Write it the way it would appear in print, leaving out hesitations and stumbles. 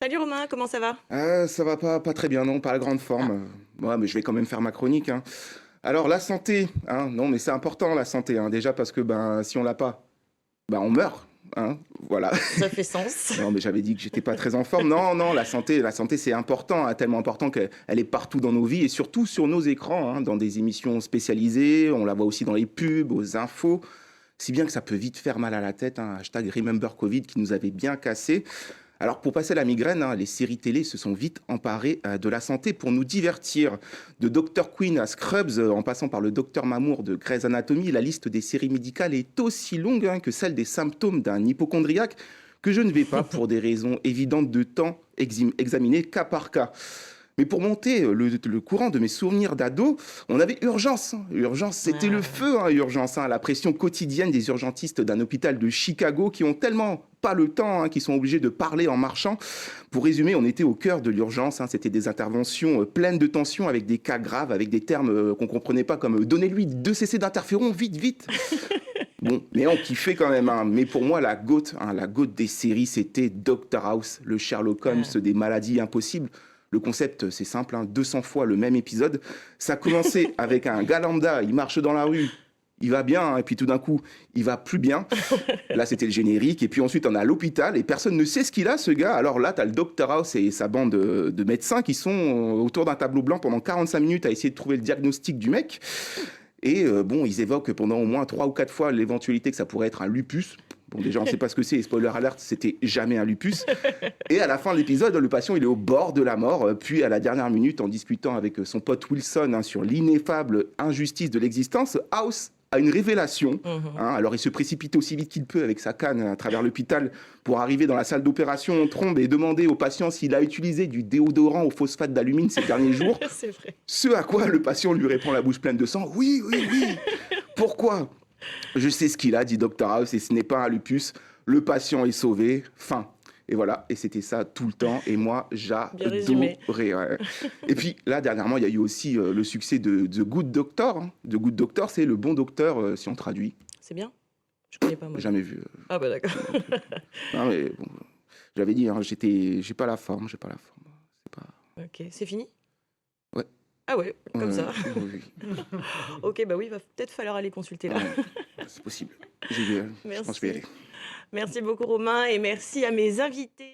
Salut Romain, comment ça va? Ça va pas très bien, non, pas la grande Ah, forme. Ouais, mais je vais quand même faire ma chronique, hein. Alors, la santé, hein, non, mais c'est important, la santé, hein, déjà parce que ben, si on l'a pas, ben, on meurt, hein, voilà. ça fait sens. Non, mais j'avais dit que j'étais pas très en forme. Non, non, la santé, c'est important, hein, tellement important qu'elle est partout dans nos vies et surtout sur nos écrans, hein, dans des émissions spécialisées. On la voit aussi dans les pubs, aux infos. Si bien que ça peut vite faire mal à la tête, hein, hashtag Remember Covid qui nous avait bien cassé. Alors pour passer la migraine, hein, les séries télé se sont vite emparées de la santé pour nous divertir. De Dr Queen à Scrubs, en passant par le Dr Mamour de Grey's Anatomy, la liste des séries médicales est aussi longue, hein, que celle des symptômes d'un hypochondriaque que je ne vais pas, pour des raisons évidentes de temps, examiner cas par cas. Mais pour monter le courant de mes souvenirs d'ado, on avait urgence, hein. Urgence, c'était le Ah, feu, hein, urgence, hein, la pression quotidienne des urgentistes d'un hôpital de Chicago qui ont tellement pas le temps, hein, qu'ils sont obligés de parler en marchant. Pour résumer, on était au cœur de l'urgence, hein. C'était des interventions pleines de tension avec des cas graves, avec des termes qu'on comprenait pas comme donnez-lui 2 cc d'interféron, vite, vite. Bon, mais on kiffait quand même, hein. Mais pour moi, la goat des séries, c'était Doctor House, le Sherlock Holmes ah. des maladies impossibles. Le concept, c'est simple, hein, 200 fois le même épisode. Ça commençait avec un gars lambda, il marche dans la rue, il va bien, hein, et puis tout d'un coup, il va plus bien. Là, c'était le générique. Et puis ensuite, on a l'hôpital, et personne ne sait ce qu'il a, ce gars. Alors là, tu as le Doctor House et sa bande de médecins qui sont autour d'un tableau blanc pendant 45 minutes à essayer de trouver le diagnostic du mec. Et bon, ils évoquent pendant au moins 3 ou 4 fois l'éventualité que ça pourrait être un lupus. Bon, déjà, on ne sait pas ce que c'est, et spoiler alert, c'était jamais un lupus. Et à la fin de l'épisode, le patient, il est au bord de la mort. Puis, à la dernière minute, en discutant avec son pote Wilson, hein, sur l'ineffable injustice de l'existence, House a une révélation, Mhm. hein. Alors, il se précipite aussi vite qu'il peut avec sa canne à travers l'hôpital pour arriver dans la salle d'opération en trombe et demander au patient s'il a utilisé du déodorant au phosphate d'alumine ces derniers jours. C'est vrai. Ce à quoi le patient lui répond la bouche pleine de sang. Oui, oui, oui. Pourquoi? Je sais ce qu'il a, dit Dr House, et ce n'est pas un lupus. Le patient est sauvé. Fin. Et voilà, et c'était ça tout le temps. Et moi, Bien résumé. j'adorais, ouais. Et puis là, dernièrement, il y a eu aussi le succès de The Good Doctor, hein. The Good Doctor, c'est le bon docteur, si on traduit. C'est bien? Je connais pas, moi. Jamais vu. Ah bah d'accord. Donc, non, mais bon, j'avais dit, hein, j'ai pas la forme, j'ai pas la forme. C'est pas. Ok, c'est fini? Ouais, Ah ouais, comme ça. oui, oui, oui. Ok, bah oui, va peut-être falloir aller consulter là. Ouais, c'est possible. Je pense que je vais y Merci. aller. Merci beaucoup Romain et merci à mes invités.